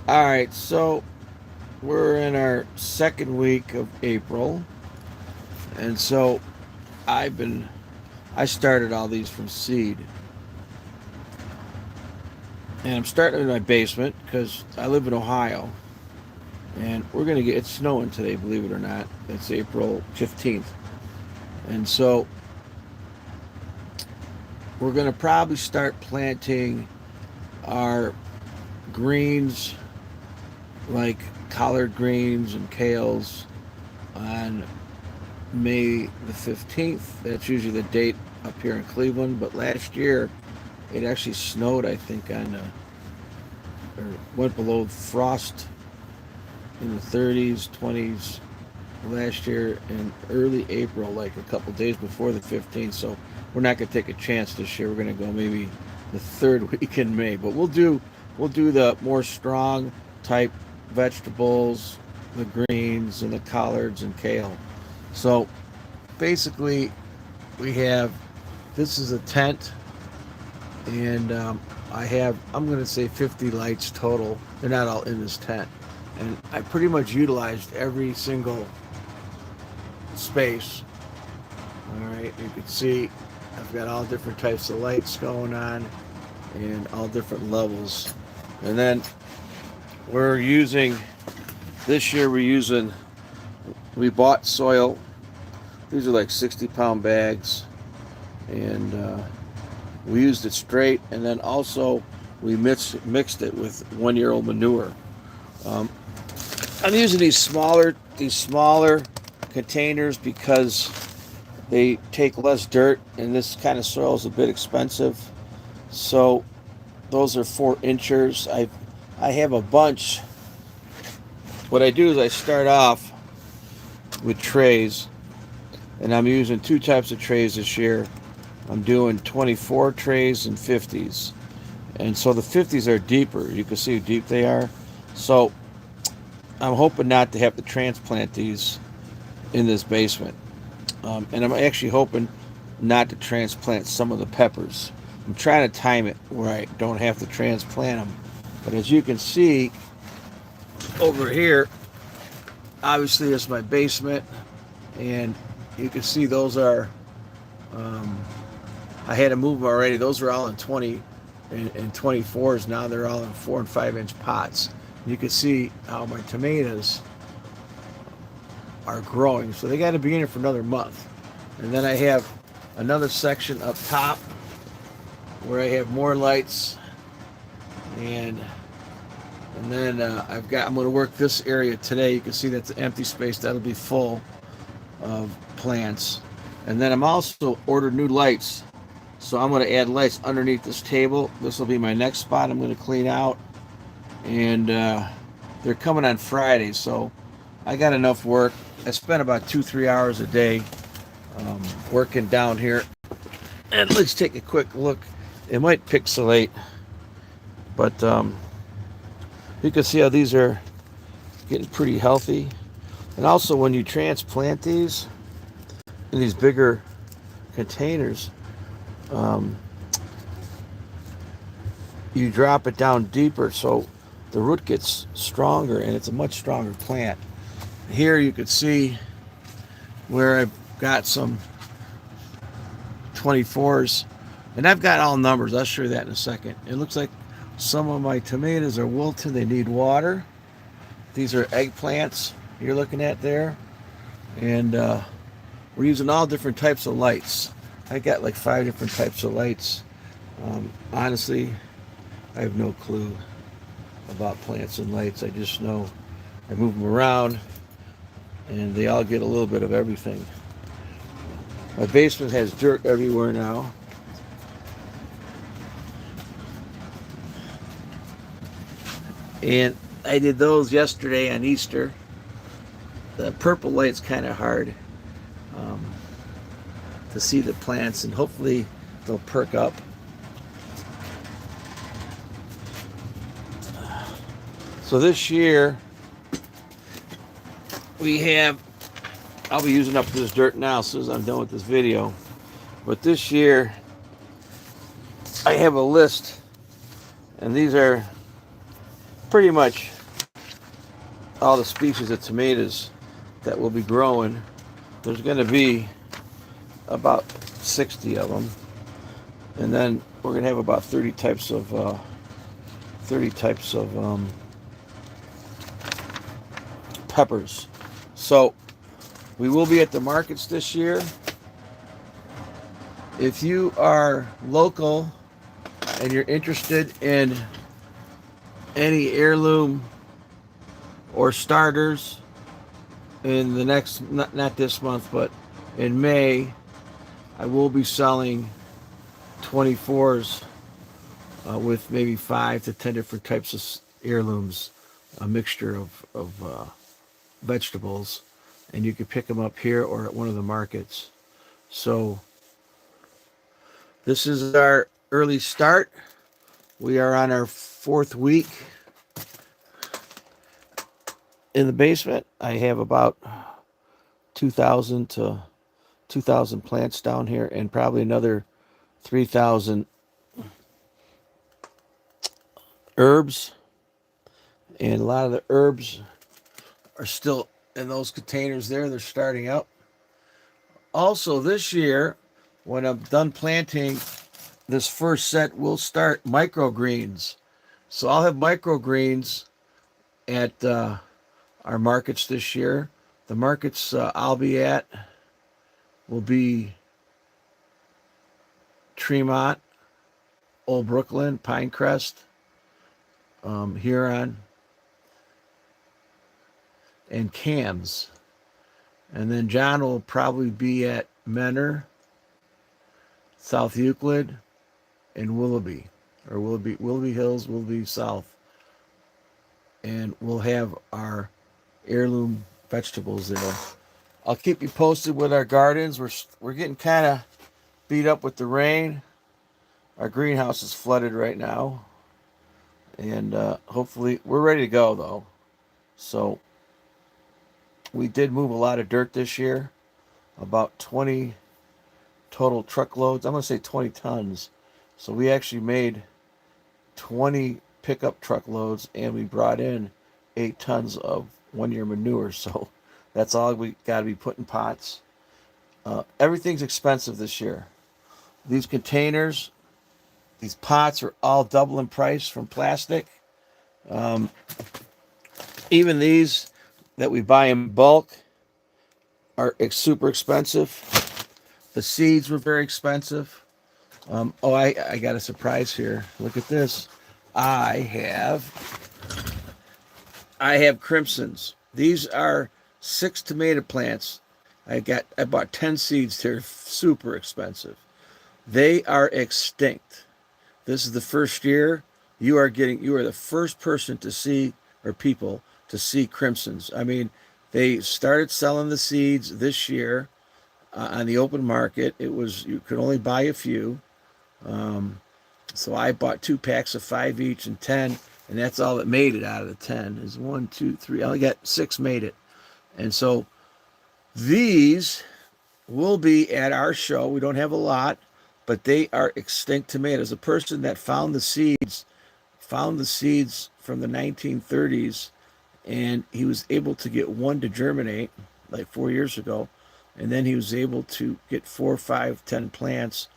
All right, so we're in our second week of April, and so I've been I started all these from seed, and I'm starting in my basement because I live in Ohio, and we're gonna get it's snowing today, believe it or not. It's April 15th, and so we're gonna probably start planting our greens, like collard greens and kales, on May the 15th. That's usually the date up here in Cleveland. But last year, it actually snowed, I think, or went below frost in the 30s, 20s last year in early April, like a couple days before the 15th. So we're not going to take a chance this year. We're going to go maybe the third week in May. But we'll do the more strong type vegetables, the greens and the collards and kale. So basically, we have this is a tent, and I'm going to say 50 lights total. They're not all in this tent, and I pretty much utilized every single space. All right, you can see I've got all different types of lights going on and all different levels. And then we're using this year we bought soil. These are like 60-pound bags, and we used it straight, and then also we mixed it with 1-year-old manure. Um, I'm using these smaller containers because they take less dirt, and this kind of soil is a bit expensive. So those are 4 inchers. I have a bunch. What I do is I start off with trays, and I'm using two types of trays this year. I'm doing 24 trays and 50s. And so the 50s are deeper. You can see how deep they are. So I'm hoping not to have to transplant these in this basement. And I'm actually hoping not to transplant some of the peppers. I'm trying to time it where I don't have to transplant them. But as you can see over here, obviously this is my basement, and you can see those are um, I had to move them already. Those are all in 20 and 24s. Now they're all in 4 and 5 inch pots. You can see how my tomatoes are growing. So they got to be in here for another month. And then I have another section up top where I have more lights, and then I'm going to work this area today. You can see that's an empty space that'll be full of plants. And then I'm also ordered new lights, so I'm going to add lights underneath this table. This will be my next spot I'm going to clean out, and they're coming on Friday, so I got enough work. I spend about 2-3 hours a day working down here. And let's take a quick look. It might pixelate, but you can see how these are getting pretty healthy. And also, when you transplant these in these bigger containers, um, you drop it down deeper so the root gets stronger, and it's a much stronger plant. Here you can see where I've got some 24s, and I've got all numbers. I'll show you that in a second. It looks like some of my tomatoes are wilted. They need water. These are eggplants you're looking at there, and we're using all different types of lights. I got like 5 different types of lights. Honestly, I have no clue about plants and lights. I just know I move them around, and they all get a little bit of everything. My basement has dirt everywhere now. And I did those yesterday on Easter. The purple light's kind of hard um, to see the plants, and hopefully they'll perk up. So this year I'll be using up this dirt now as soon as I'm done with this video. But this year I have a list, and these are pretty much all the species of tomatoes that we'll be growing. There's going to be about 60 of them, and then we're going to have about 30 types of peppers. So we will be at the markets this year. If you are local and you're interested in any heirloom or starters in the next, not this month, but in May, I will be selling 24s with maybe 5 to 10 different types of heirlooms, a mixture of vegetables, and you can pick them up here or at one of the markets. So this is our early start. We are on our 4th week in the basement. I have about 2,000 to 2,000 plants down here, and probably another 3,000 herbs. And a lot of the herbs are still in those containers there. They're starting up. Also, this year, when I'm done planting this first set, we'll start microgreens. So I'll have microgreens at our markets this year. The markets I'll be at will be Tremont, Old Brooklyn, Pinecrest, Huron, and Cams. And then John will probably be at Menor, South Euclid, and Willoughby, or Willoughby Hills, Willoughby South. And we'll have our heirloom vegetables there. I'll keep you posted with our gardens. We're getting kind of beat up with the rain. Our greenhouse is flooded right now, and hopefully we're ready to go though. So we did move a lot of dirt this year, about 20 total truckloads. I'm going to say 20 tons. So we actually made 20 pickup truckloads, and we brought in 8 tons of one-year manure. So that's all we got to be put in pots. Everything's expensive this year. These containers, these pots are all double in price from plastic. Even these that we buy in bulk are super expensive. The seeds were very expensive. I got a surprise here. Look at this. I have crimsons. These are 6 tomato plants. I bought 10 seeds. They're super expensive. They are extinct. This is the first year you are the first person to see, or people to see, crimsons. I mean, they started selling the seeds this year on the open market. You could only buy a few. So I bought 2 packs of 5 each and 10, and that's all that made it out of the 10. Is 1, 2, 3. I only got 6 made it. And so these will be at our show. We don't have a lot, but they are extinct tomatoes. A person that found the seeds from the 1930s, and he was able to get one to germinate like 4 years ago, and then he was able to get 4, 5, 10 plants,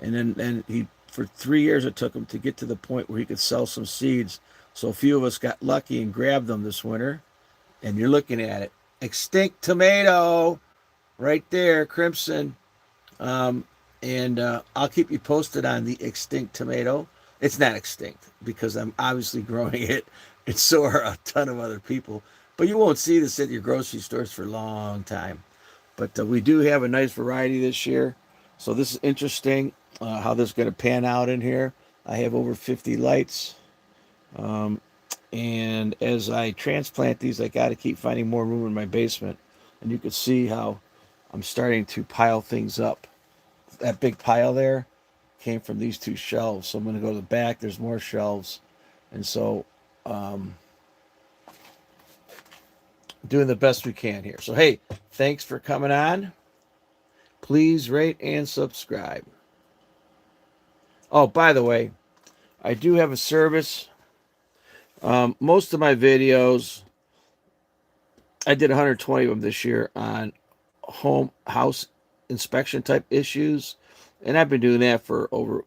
and then he, for 3 years it took him to get to the point where he could sell some seeds. So a few of us got lucky and grabbed them this winter, and you're looking at it. Extinct tomato right there, crimson. And I'll keep you posted on the extinct tomato. It's not extinct because I'm obviously growing it, and so are a ton of other people. But you won't see this at your grocery stores for a long time. But we do have a nice variety this year. So this is interesting how this is going to pan out in here. I have over 50 lights. And as I transplant these, I got to keep finding more room in my basement. And you can see how I'm starting to pile things up. That big pile there came from these 2 shelves. So I'm going to go to the back. There's more shelves. And so doing the best we can here. So, hey, thanks for coming on. Please rate and subscribe. Oh, by the way, I do have a service. Most of my videos, I did 120 of them this year on house inspection type issues, and I've been doing that for over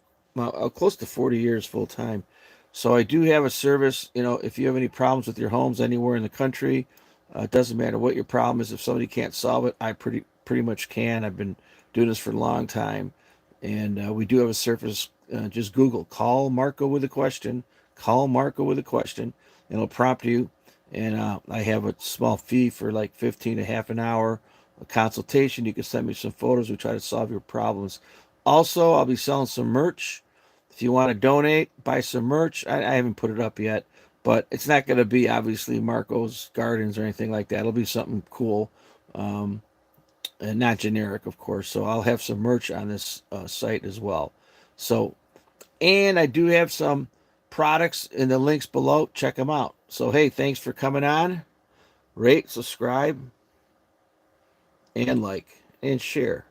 close to 40 years full time. So I do have a service. If you have any problems with your homes anywhere in the country, it doesn't matter what your problem is. If somebody can't solve it, I pretty much can. I've been doing this for a long time, and we do have a service. Just Google "call Marko with a question." Call Marko with a question, and it'll prompt you. And I have a small fee for like 15 to half an hour, a consultation. You can send me some photos. We try to solve your problems. Also, I'll be selling some merch. If you want to donate, buy some merch. I haven't put it up yet, but it's not going to be obviously Marko's Gardens or anything like that. It'll be something cool, and not generic, of course. So I'll have some merch on this site as well. So, and I do have some products in the links below. Check them out. So, hey, thanks for coming on. Rate, subscribe, and like, and share.